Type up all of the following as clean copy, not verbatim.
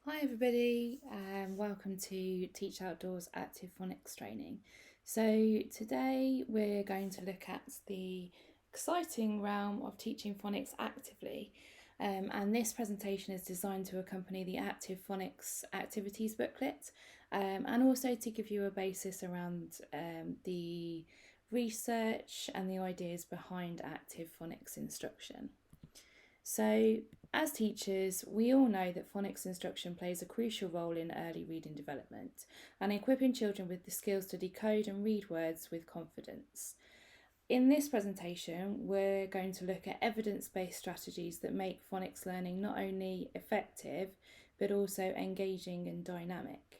Hi everybody, and welcome to Teach Outdoors Active Phonics Training. So today we're going to look at the exciting realm of teaching phonics actively, and this presentation is designed to accompany the Active Phonics Activities booklet, and also to give you a basis around the research and the ideas behind active phonics instruction. So, as teachers, we all know that phonics instruction plays a crucial role in early reading development and equipping children with the skills to decode and read words with confidence. In this presentation, we're going to look at evidence-based strategies that make phonics learning not only effective, but also engaging and dynamic.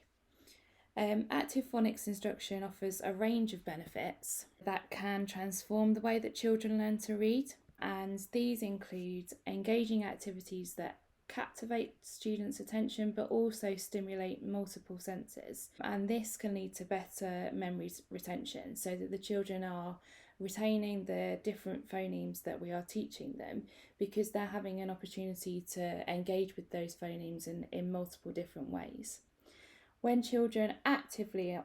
Active phonics instruction offers a range of benefits that can transform the way that children learn to read, and these include engaging activities that captivate students' attention but also stimulate multiple senses, and this can lead to better memory retention so that the children are retaining the different phonemes that we are teaching them because they're having an opportunity to engage with those phonemes in multiple different ways. When children actively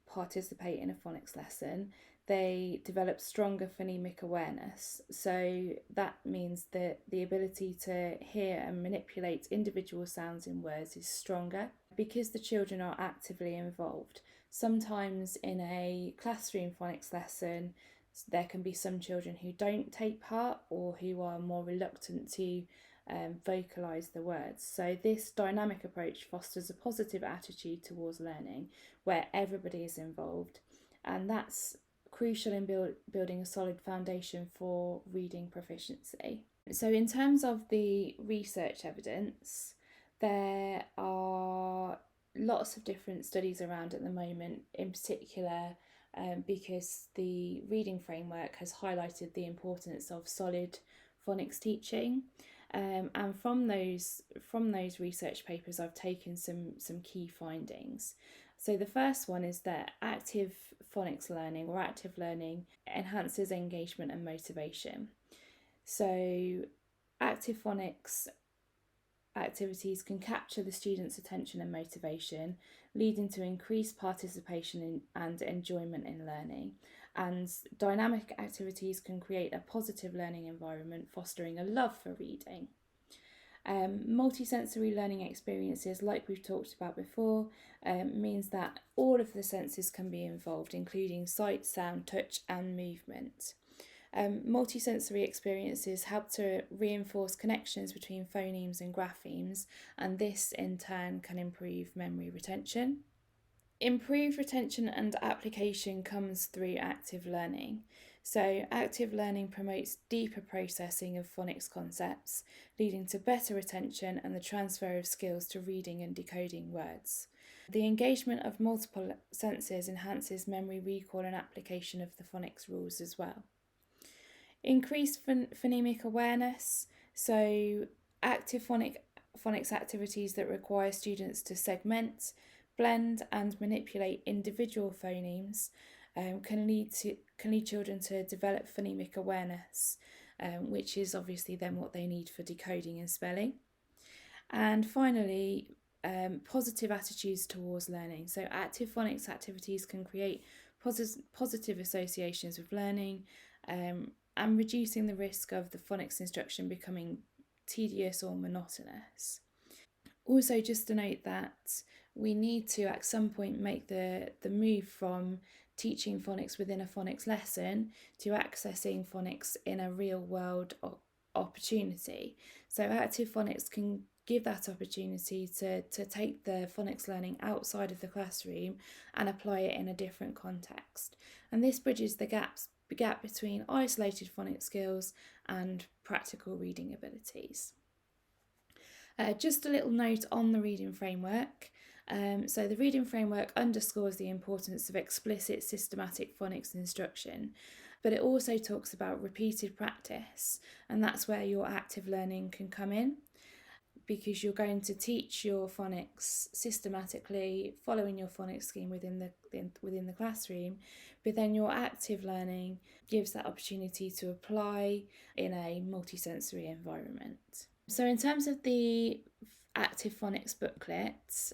participate in a phonics lesson, they develop stronger phonemic awareness. So that means that the ability to hear and manipulate individual sounds in words is stronger because the children are actively involved. Sometimes in a classroom phonics lesson, there can be some children who don't take part or who are more reluctant to vocalise the words. So this dynamic approach fosters a positive attitude towards learning where everybody is involved, and that's crucial in building a solid foundation for reading proficiency. So in terms of the research evidence, there are lots of different studies around at the moment, in particular because the reading framework has highlighted the importance of solid phonics teaching. And from those research papers, I've taken some key findings. So the first one is that active phonics learning or active learning enhances engagement and motivation. So active phonics activities can capture the student's attention and motivation, leading to increased participation and enjoyment in learning. And dynamic activities can create a positive learning environment, fostering a love for reading. Multisensory learning experiences, like we've talked about before, means that all of the senses can be involved, including sight, sound, touch, and movement. Multisensory experiences help to reinforce connections between phonemes and graphemes, and this in turn can improve memory retention. Improved retention and application comes through active learning. So, active learning promotes deeper processing of phonics concepts, leading to better retention and the transfer of skills to reading and decoding words. The engagement of multiple senses enhances memory recall and application of the phonics rules as well. Increased phonemic awareness. So, active phonics activities that require students to segment, blend and manipulate individual phonemes can lead children to develop phonemic awareness, which is obviously then what they need for decoding and spelling. And finally, positive attitudes towards learning. So active phonics activities can create positive associations with learning and reducing the risk of the phonics instruction becoming tedious or monotonous. Also, just to note that we need to at some point make the move from teaching phonics within a phonics lesson to accessing phonics in a real world opportunity. So active phonics can give that opportunity to take the phonics learning outside of the classroom and apply it in a different context. And this bridges the gap between isolated phonics skills and practical reading abilities. Just a little note on the reading framework. So the reading framework underscores the importance of explicit systematic phonics instruction, but it also talks about repeated practice, and that's where your active learning can come in, because you're going to teach your phonics systematically, following your phonics scheme within the classroom, but then your active learning gives that opportunity to apply in a multisensory environment. So in terms of the Active Phonics booklet,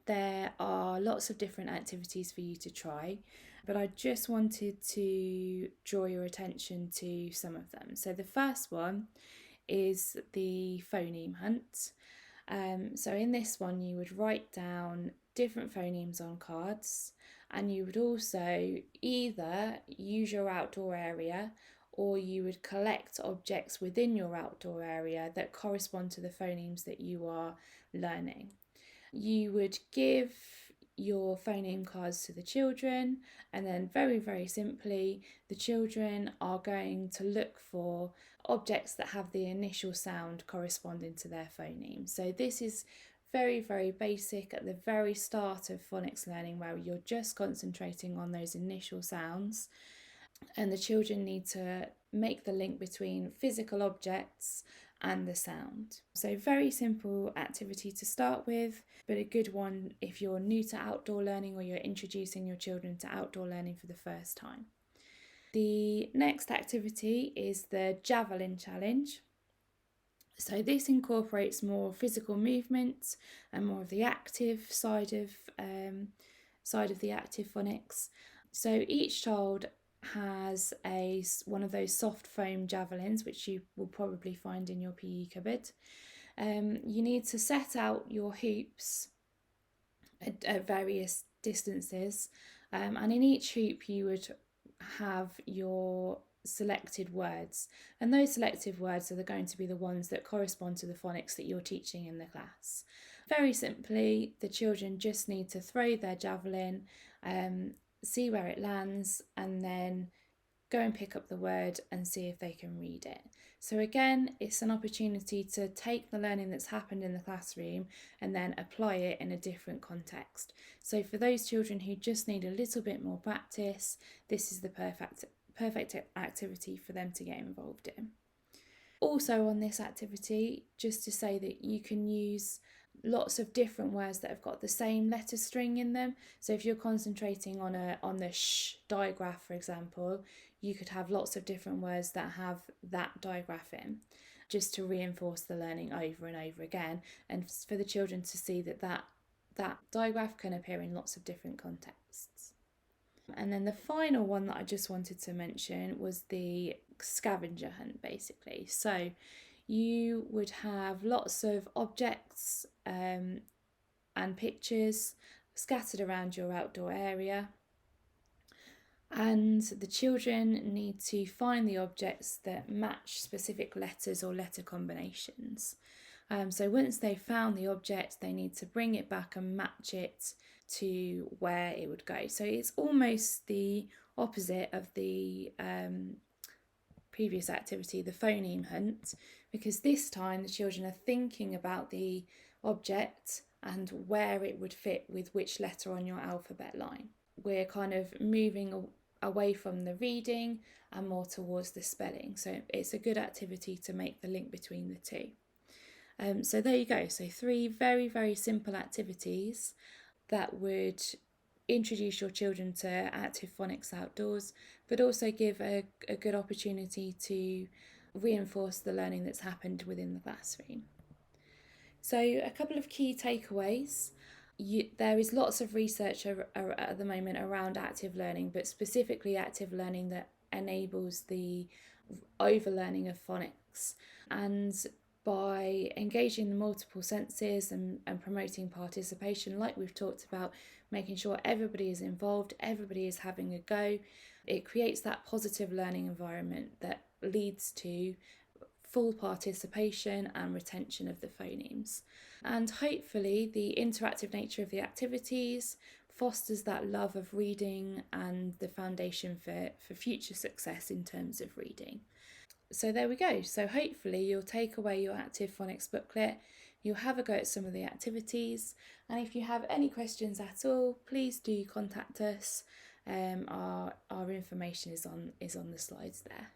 there are lots of different activities for you to try, but I just wanted to draw your attention to some of them. So the first one is the phoneme hunt. So in this one, you would write down different phonemes on cards, and you would also either use your outdoor area, or you would collect objects within your outdoor area that correspond to the phonemes that you are learning. You would give your phoneme cards to the children, and then very, very simply, the children are going to look for objects that have the initial sound corresponding to their phoneme. So this is very, very basic at the very start of phonics learning, where you're just concentrating on those initial sounds, and the children need to make the link between physical objects and the sound. So very simple activity to start with, but a good one if you're new to outdoor learning or you're introducing your children to outdoor learning for the first time. The next activity is the javelin challenge. So this incorporates more physical movement and more of the active side of the active phonics. So each child has one of those soft foam javelins, which you will probably find in your PE cupboard. You need to set out your hoops at various distances, and in each hoop you would have your selected words, and those selected words are going to be the ones that correspond to the phonics that you're teaching in the class. Very simply, the children just need to throw their javelin, see where it lands, and then go and pick up the word and see if they can read it. So again, it's an opportunity to take the learning that's happened in the classroom and then apply it in a different context. So for those children who just need a little bit more practice, this is the perfect activity for them to get involved in. Also on this activity, just to say that you can use lots of different words that have got the same letter string in them. So if you're concentrating on the sh digraph, for example, you could have lots of different words that have that digraph in, just to reinforce the learning over and over again, and for the children to see that digraph can appear in lots of different contexts. And then the final one that I just wanted to mention was the scavenger hunt, basically. So you would have lots of objects and pictures scattered around your outdoor area, and the children need to find the objects that match specific letters or letter combinations. So once they've found the object, they need to bring it back and match it to where it would go. So it's almost the opposite of the previous activity, the phoneme hunt, because this time the children are thinking about the object and where it would fit with which letter on your alphabet line. We're kind of moving away from the reading and more towards the spelling. So it's a good activity to make the link between the two. So there you go. So 3 very, very simple activities that would introduce your children to active phonics outdoors, but also give a good opportunity to reinforce the learning that's happened within the classroom. So a couple of key takeaways. There is lots of research at the moment around active learning, but specifically active learning that enables the overlearning of phonics. And by engaging the multiple senses and promoting participation, like we've talked about, making sure everybody is involved, everybody is having a go, it creates that positive learning environment that leads to full participation and retention of the phonemes. And hopefully the interactive nature of the activities fosters that love of reading and the foundation for future success in terms of reading. So there we go. So hopefully you'll take away your Active Phonics booklet, you'll have a go at some of the activities, and if you have any questions at all, please do contact us. Our information is on the slides there.